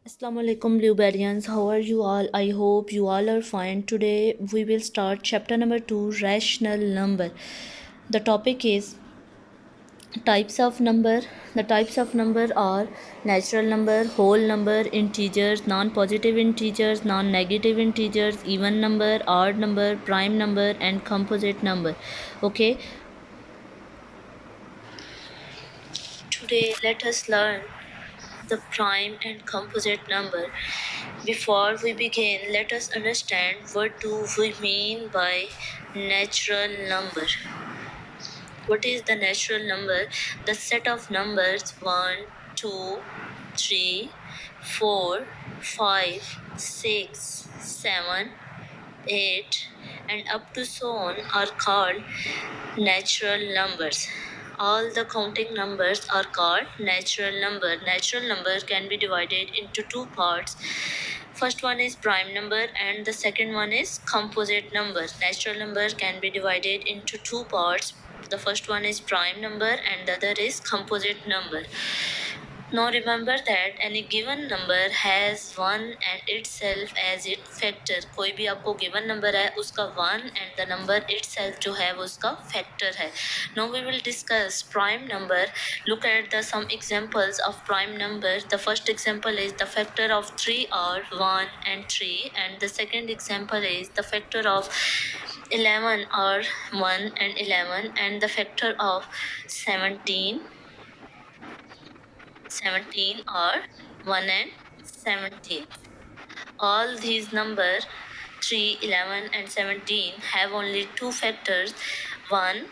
Assalamualaikum blueberries, how are you all? I hope you all are fine. Today we will start chapter number 2, rational number. The topic is types of number. The types of number are natural number, whole number, integers, non-positive integers, non-negative integers, even number, odd number, prime number and composite number. Okay, today let us learn the prime and composite number. Before we begin, let us understand what do we mean by natural number. What is the natural number? The set of numbers 1, 2, 3, 4, 5, 6, 7, 8 and up to so on are called natural numbers. All the counting numbers are called natural number. Natural number can be divided into two parts. First one is prime number and the second one is composite number. Natural number can be divided into two parts. The first one is prime number and the other is composite number. Now remember that any given number has 1 and itself as its factor. कोई भी आपको given number है उसका 1 and the number itself जो है वो उसका factor है. Now we will discuss prime number. Look at the some examples of prime number. The first example is the factor of 3 are 1 and 3 and the second example is the factor of 11 are 1 and 11 and the factor of 17 are 1 and 17. All these numbers 3, 11 and 17 have only two factors, 1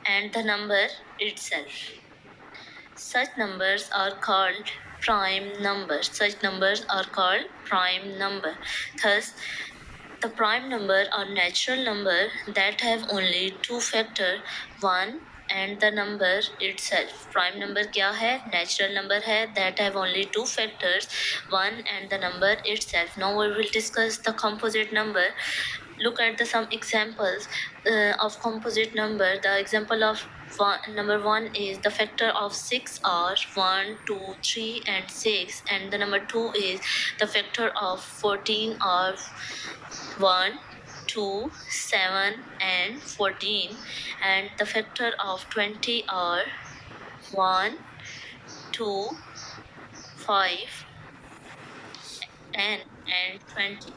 and the number itself. Such numbers are called prime numbers. Such numbers are called prime number. Thus, the prime number are natural number that have only two factors, 1 and the number itself. Prime number क्या है? Natural number है that have only two factors, 1 and the number itself. Now we will discuss the composite number. Look at the some examples of composite number. The example of number 1 is the factor of 6 are 1, 2, 3 and 6 and the number 2 is the factor of 14 are 1, 2, 7 and 14 and the factor of 20 are 1, 2, 5, 10 and 20.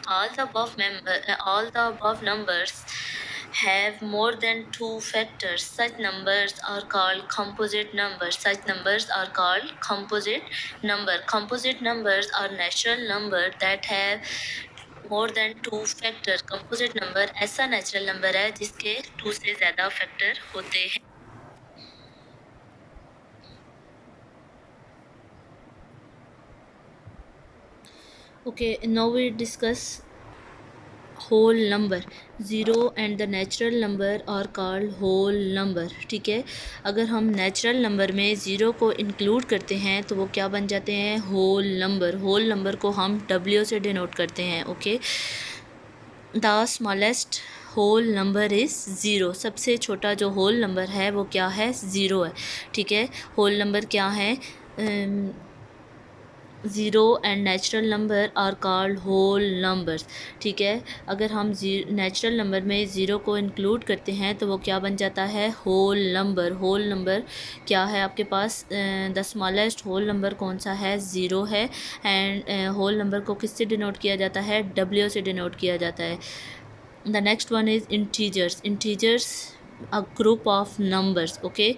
All the above numbers have more than two factors. Such numbers are called composite numbers. Such numbers are called composite number. Composite numbers are natural number that have more than two factor. Composite number ऐसा natural number है जिसके 2 से ज़्यादा factor होते हैं. Okay, now we discuss whole number. Zero and the natural number are called whole number. ठीक है, अगर हम नेचुरल नंबर में ज़ीरो को इंक्लूड करते हैं तो वो क्या बन जाते हैं? Whole number. होल नंबर को हम W से डिनोट करते हैं. Okay, the smallest whole number is zero. सबसे छोटा जो होल नंबर है वो क्या है? ज़ीरो है. ठीक है, होल नंबर क्या है? Zero and natural number are called whole numbers. ठीक है, अगर हम नेचुरल नंबर में ज़ीरो को इंक्लूड करते हैं तो वो क्या बन जाता है? Whole number. होल नंबर क्या है आपके पास? द स्मॉलेस्ट होल नंबर कौन सा है? ज़ीरो है. एंड होल नंबर को किससे डिनोट किया जाता है? W से डिनोट किया जाता है. The next one is integers. Integers a group of numbers. Okay,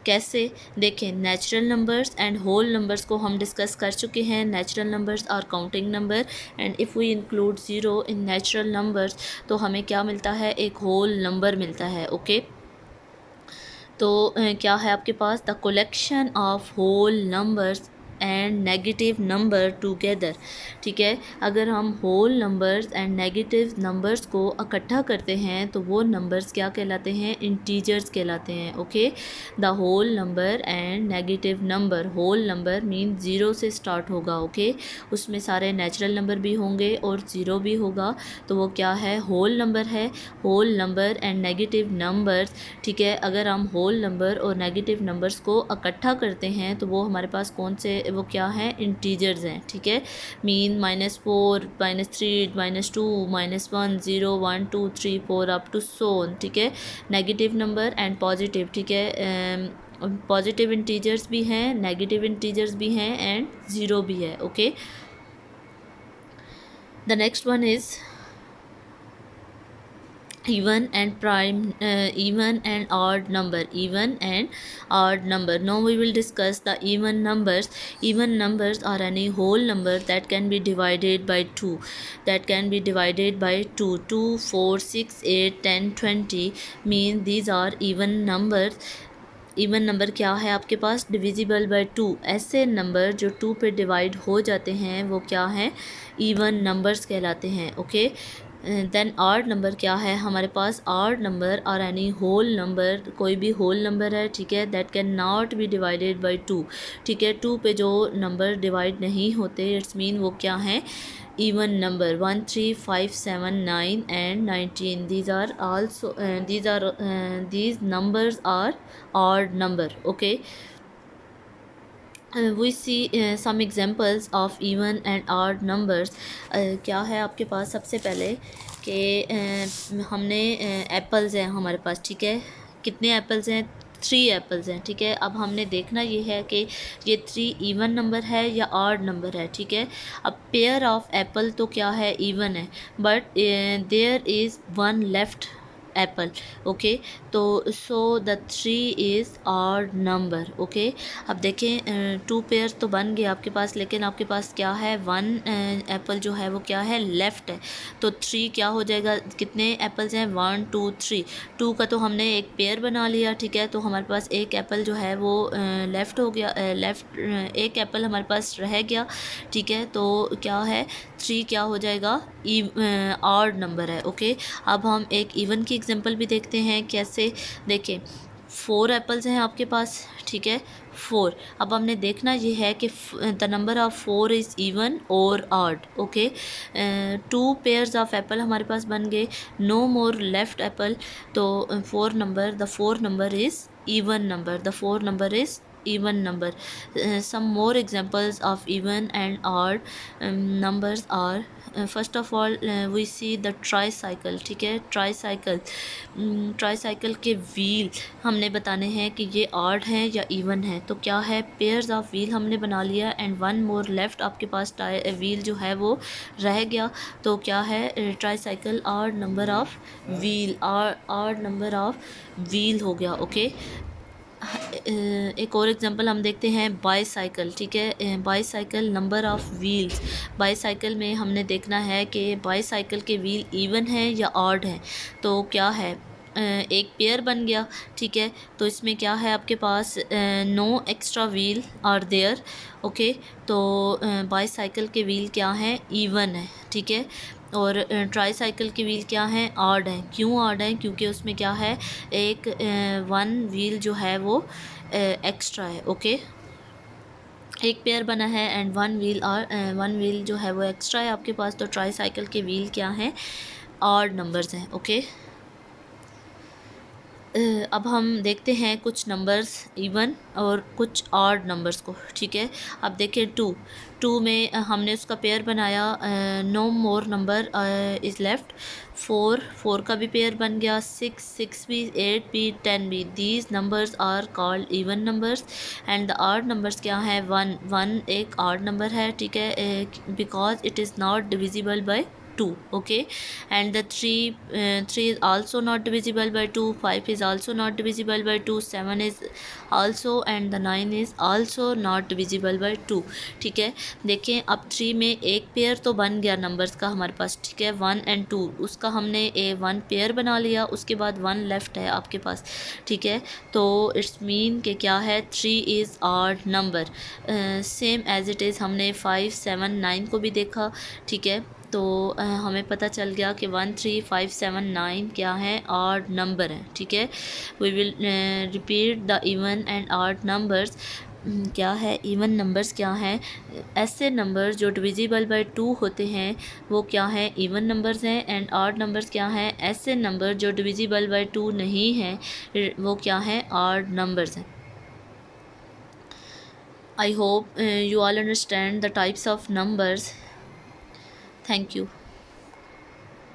कैसे? देखें, natural numbers and whole numbers को हम डिस्कस कर चुके हैं. Natural numbers are counting number and if we include zero in natural numbers तो हमें क्या मिलता है? एक होल नंबर मिलता है. ओके, तो क्या है आपके पास? The collection of whole numbers and negative number together. ठीक है, अगर हम whole numbers and negative numbers को इकट्ठा करते हैं तो वो नंबर्स क्या कहलाते हैं? इंटीजर्स कहलाते हैं. Okay, the whole number and negative number. Whole number mean zero से स्टार्ट होगा. ओके, उसमें सारे नेचुरल नंबर भी होंगे और ज़ीरो भी होगा, तो वो क्या है? होल नंबर है. Whole number and negative numbers. ठीक है, अगर हम होल नंबर और नेगेटिव नंबर्स को इकट्ठा करते हैं तो वो हमारे पास कौन से वो क्या है, इंटीजर्स हैं, ठीक है। मीन -4, -3, -2, -1, 0, 1, 2, 3, 4 अप टू सोन, ठीक है। नेगेटिव नंबर एंड पॉजिटिव, ठीक है। पॉजिटिव इंटीजर्स भी हैं, नेगेटिव इंटीजर्स भी हैं एंड ज़ीरो भी है, okay. The next one is even and prime even and odd number, even and odd number. Now we will discuss the even numbers. Even numbers are any whole number that can be divided by 2, that can be divided by 2. 2, 4, 6, 8, 10, 20 mean these are even numbers. Even number क्या है आपके पास, divisible by 2। ऐसे number जो 2 पे divide हो जाते हैं वो क्या हैं, इवन नंबर्स कहलाते हैं, ओके। देन ऑड नंबर क्या है हमारे पास, ऑड नंबर और एनी होल नंबर, कोई भी होल नंबर है, ठीक है, that can not be divided by 2, ठीक है। 2 पे जो नंबर डिवाइड नहीं होते, इट्स मीन वो क्या हैं, even number। 1, 3, 5, 7, 9 and 19 these are also these numbers are odd number, okay। we see some examples of even and odd numbers। क्या है आपके पास, सबसे पहले कि हमने एप्पल्स हैं हमारे पास, ठीक है। कितने एप्पल्स हैं, 3 एप्पल्स हैं, ठीक है। अब हमने देखना ये है कि ये 3 इवन नंबर है या ऑड नंबर है, ठीक है। अब पेयर ऑफ एप्पल तो क्या है, इवन है, but there is 1 left apple, okay. तो so the 3 is odd number, okay. अब देखें 2 पेयर तो बन गए आपके पास, लेकिन आपके पास क्या है, 1 एप्पल जो है वो क्या है, लेफ़्ट है। तो 3 क्या हो जाएगा, कितने एप्पल्स हैं, 1, 2, 3। 2 का तो हमने एक पेयर बना लिया, ठीक है। तो हमारे पास एक एप्पल जो है वो लेफ़्ट हो गया, एक एप्पल हमारे पास रह गया, ठीक है। तो क्या है, 3 क्या हो जाएगा, ऑड नंबर है, ओके। अब हम एक इवन की एग्जांपल भी देखते हैं, कैसे, देखें 4 एप्पल्स हैं आपके पास, ठीक है, 4। अब हमने देखना ये है कि the number of 4 is even और odd, okay. 2 pairs of apple हमारे पास बन गए, नो मोर लेफ्ट एप्पल। तो 4 number, the 4 number is even number, the 4 number is even number। some more examples of even and odd numbers are first of all we see the tricycle, ठीक है। Tricycle के wheel हमने बताने हैं कि ये odd हैं या इवन है। तो क्या है, पेयर्स ऑफ व्हील हमने बना लिया एंड 1 मोर लेफ्ट, आपके पास व्हील जो है वो रह गया। तो क्या है, tricycle odd number of wheel, odd number of wheel हो गया, ओके। एक और एग्जांपल हम देखते हैं, बाईसाइकिल, ठीक है। Bicycle number of wheels, bicycle में हमने देखना है कि बाईसाइकिल के व्हील इवन हैं या ऑड हैं। तो क्या है, एक पेयर बन गया, ठीक है। तो इसमें क्या है आपके पास, no extra wheel are there, okay. तो बाईसाइकिल के व्हील क्या हैं, इवन है, ठीक है। और ट्राईसाइकिल के व्हील क्या हैं, ऑड हैं। क्यों ऑड हैं, क्योंकि उसमें क्या है, एक 1 व्हील जो है वो एक्स्ट्रा है, ओके। एक पेयर बना है एंड 1 व्हील और 1 व्हील जो है वो एक्स्ट्रा है आपके पास। तो ट्राईसाइकिल के व्हील क्या हैं, ऑड नंबर्स हैं, ओके। अब हम देखते हैं कुछ नंबर्स इवन और कुछ ऑड नंबर्स को, ठीक है। अब देखिए 2 में हमने उसका पेयर बनाया, no more number is left. 4 का भी पेयर बन गया, 6 भी, 8 भी, 10 भी। These numbers are called even numbers and the odd numbers क्या है, 1 एक ऑड नंबर है, ठीक है, because it is not divisible by 2, okay। And the 3 is also not divisible by 2, 5 is also not divisible by 2, 7 is also and the 9 is also not divisible by 2, ठीक है। देखें अब 3 में एक पेयर तो बन गया नंबर्स का हमारे पास, ठीक है, 1 and 2, उसका हमने 1 पेयर बना लिया, उसके बाद 1 लेफ्ट है आपके पास, ठीक है। तो इट्स मीन कि क्या है, 3 is odd number. Same as it is हमने 5, 7, 9 को भी देखा, ठीक है। तो हमें पता चल गया कि 1, 3, 5, 7, 9 क्या है, ऑड नंबर है, ठीक है। We will repeat the even and odd numbers. क्या है, इवन नंबर्स क्या हैं, ऐसे नंबर जो डिविजिबल बाय 2 होते हैं वो क्या है, इवन नंबर्स हैं। एंड ऑड नंबर्स क्या हैं, ऐसे नंबर जो डिविजिबल बाय 2 नहीं हैं वो क्या हैं, ऑड नंबर्स हैं। I hope you all understand the types of numbers. Thank you.